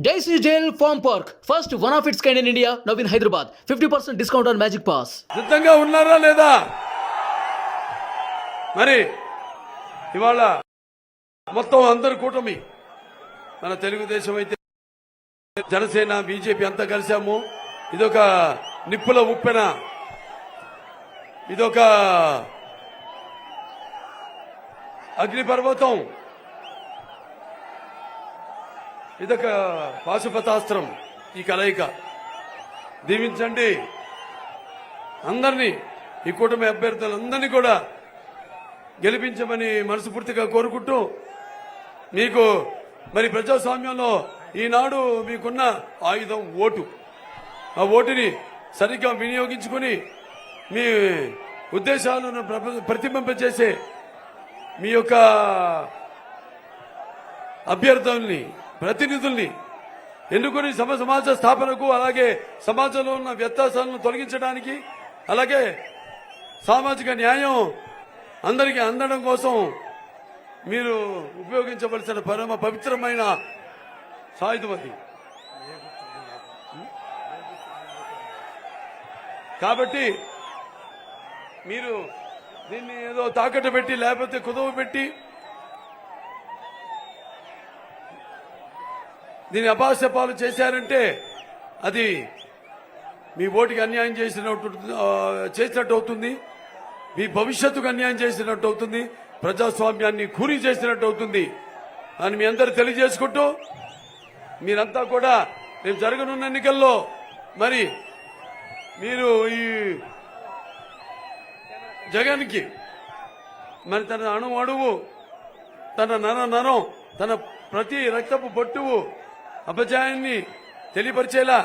Daisy Jail Farm Park, first one of its kind in India, now in Hyderabad. 50% discount on Magic Pass. సిద్ధంగా ఉన్నారా లేదా? మరి ఇవాళ మొత్తం అందరు కూటమి మన తెలుగుదేశం అయితే జనసేన బీజేపీ అంతా కలిసాము. ఇదొక నిప్పుల ఉప్పెన, ఇదొక అగ్నిపర్వతం, ఇదొక పాశుపతాస్త్రం. ఈ కలయిక దీవించండి అందరినీ, ఈ కూటమి అభ్యర్థులందరినీ కూడా గెలిపించమని మనస్ఫూర్తిగా కోరుకుంటూ, మీకు మరి ప్రజాస్వామ్యంలో ఈనాడు మీకున్న ఆయుధం ఓటు. ఆ ఓటుని సరిగ్గా వినియోగించుకుని మీ ఉద్దేశాలను ప్రతిబింబచేసే మీ యొక్క అభ్యర్థుల్ని, ప్రతినిధుల్ని ఎన్నుకొని సమాజ స్థాపనకు, అలాగే సమాజంలో ఉన్న వ్యత్యాసాలను తొలగించడానికి, అలాగే సామాజిక న్యాయం అందరికీ అందడం కోసం మీరు ఉపయోగించవలసిన పరమ పవిత్రమైన సాయుధం అది. కాబట్టి మీరు దీన్ని ఏదో తాకట్టు పెట్టి, లేకపోతే కుదువ పెట్టి దీన్ని అపాస్యపాలు చేశారంటే అది మీ ఓటుకి అన్యాయం చేసినట్టు అవుతుంది, మీ భవిష్యత్తుకు అన్యాయం చేసినట్టు అవుతుంది, ప్రజాస్వామ్యాన్ని కూని చేసినట్టు అవుతుంది అని మీ అందరూ తెలియజేసుకుంటూ, మీరంతా కూడా రేపు జరగనున్న ఎన్నికల్లో మరి మీరు ఈ జగన్కి మరి తన అణువు తన నరం తన ప్రతి రక్తపు బొట్టువు అపజయాన్ని తెలియపరిచేలా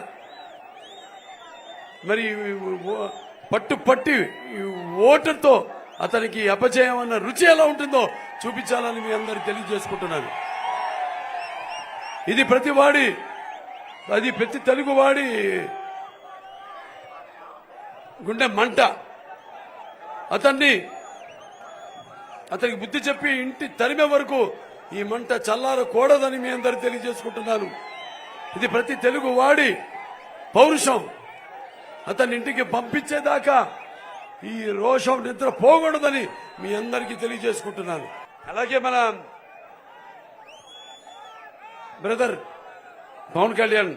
మరి పట్టి ఓటుతో అతనికి అపజయం అన్న రుచి ఎలా ఉంటుందో చూపించాలని మీ అందరు తెలియజేసుకుంటున్నాను. ఇది ప్రతి తెలుగువాడి గుండె మంట. అతనికి బుద్ధి చెప్పి ఇంటి తరిమే వరకు ఈ మంట చల్లారకూడదని మీ అందరు తెలియజేసుకుంటున్నాను. ఇది ప్రతి తెలుగు వాడి పౌరుషం. అతని ఇంటికి పంపించేదాకా ఈ రోషం నిద్ర పోకూడదని మీ అందరికీ తెలియజేసుకుంటున్నాను. అలాగే మన brother Pavan Kalyan,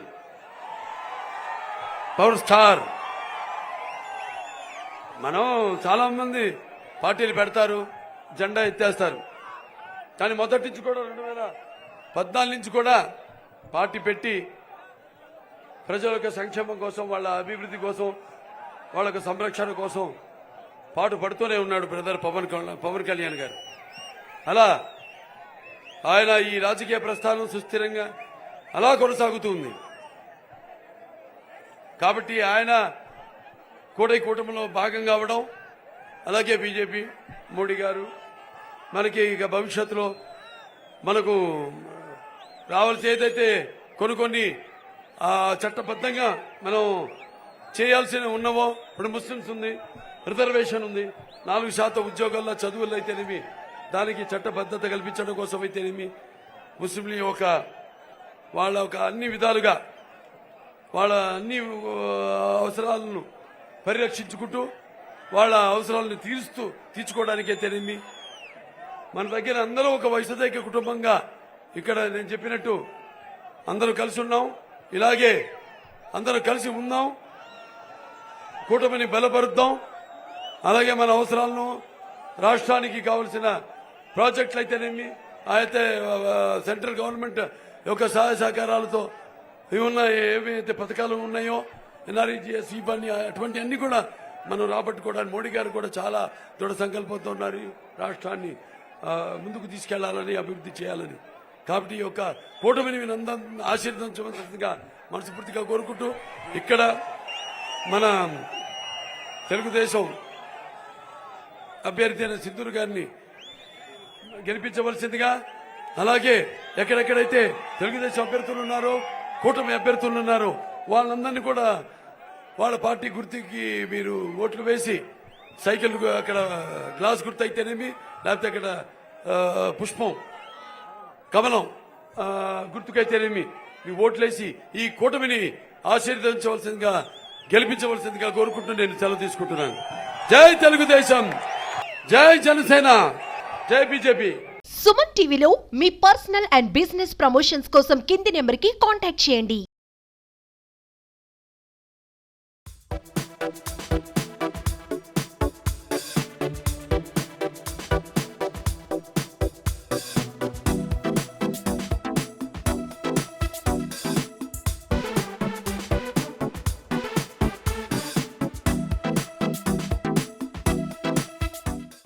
power star. మనం చాలా మంది పార్టీలు పెడతారు, జెండా ఎత్తేస్తారు. కానీ మొదటి నుంచి కూడా 2014 నుంచి కూడా పార్టీ పెట్టి ప్రజల యొక్క సంక్షేమం కోసం, వాళ్ళ అభివృద్ధి కోసం, వాళ్ళ యొక్క సంరక్షణ కోసం పాటు పడుతూనే ఉన్నాడు బ్రదర్ పవన్ కళ్యాణ్ గారు. అలా ఆయన ఈ రాజకీయ ప్రస్థానం సుస్థిరంగా అలా కొనసాగుతుంది. కాబట్టి ఆయన కూడా ఈ కూటమిలో భాగం కావడం, అలాగే బీజేపీ మోడీ గారు మనకి ఇక భవిష్యత్తులో మనకు రావాల్సి ఏదైతే కొన్ని చట్టబద్ధంగా మనం చేయాల్సిన ఉన్నవో, ఇప్పుడు ముస్లిమ్స్ ఉంది, రిజర్వేషన్ ఉంది, 4% ఉద్యోగాల్లో చదువులు అయితేనేమి, దానికి చట్టబద్ధత కల్పించడం కోసం అయితేనేమి, ముస్లింల వాళ్ళ అన్ని విధాలుగా వాళ్ళ అన్ని అవసరాలను పరిరక్షించుకుంటూ వాళ్ళ అవసరాలను తీర్చుకోవడానికి అయితేనేమి, మన దగ్గర అందరూ ఒక వైసదైక్య కుటుంబంగా ఇక్కడ నేను చెప్పినట్టు అందరూ కలిసి ఉన్నాం. ఇలాగే అందరూ కలిసి ఉందాం, కూటమిని బలపరుద్దాం. అలాగే మన అవసరాలను, రాష్ట్రానికి కావలసిన ప్రాజెక్టులు అయితేనేమి, అయితే సెంట్రల్ గవర్నమెంట్ యొక్క సహాయ సహకారాలతో ఏవైతే పథకాలు ఉన్నాయో, ఎన్ఆర్ఈజీఎస్, ఇవన్నీ అటువంటి అన్ని కూడా మనం రాబట్టుకోవడానికి మోడీ గారు కూడా చాలా దృఢ సంకల్పంతో ఉన్నారు. రాష్ట్రాన్ని ముందుకు తీసుకెళ్లాలని, అభివృద్ధి చేయాలని. కాబట్టి ఈ యొక్క కూటమిని ఆశీర్వదించవలసిందిగా మనస్ఫూర్తిగా కోరుకుంటూ, ఇక్కడ మన తెలుగుదేశం అభ్యర్థి అయిన సింధూరు గారిని గెలిపించవలసిందిగా, అలాగే ఎక్కడెక్కడైతే తెలుగుదేశం అభ్యర్థులు ఉన్నారో, కూటమి అభ్యర్థులు ఉన్నారో, వాళ్ళందరినీ కూడా వాళ్ళ పార్టీ గుర్తుకి మీరు ఓట్లు వేసి, సైకిల్ అక్కడ గ్లాస్ గుర్తు అయితేనేమి, లేకపోతే అక్కడ పుష్పం, కమలం గుర్తుకైతేనేమి మీ ఓట్లేసి ఈ కూటమిని ఆశీర్వదించవలసిందిగా గెలిపించవలసిందిగా కోరుకుంటూ నేను సెలవు తీసుకుంటున్నాను. జై తెలుగుదేశం, జై జనసేన, జై బీజేపీ. సుమన్ టీవీలో మీ పర్సనల్ అండ్ బిజినెస్ ప్రమోషన్స్ కోసం కింది నెంబర్కి కాంటాక్ట్ చేయండి.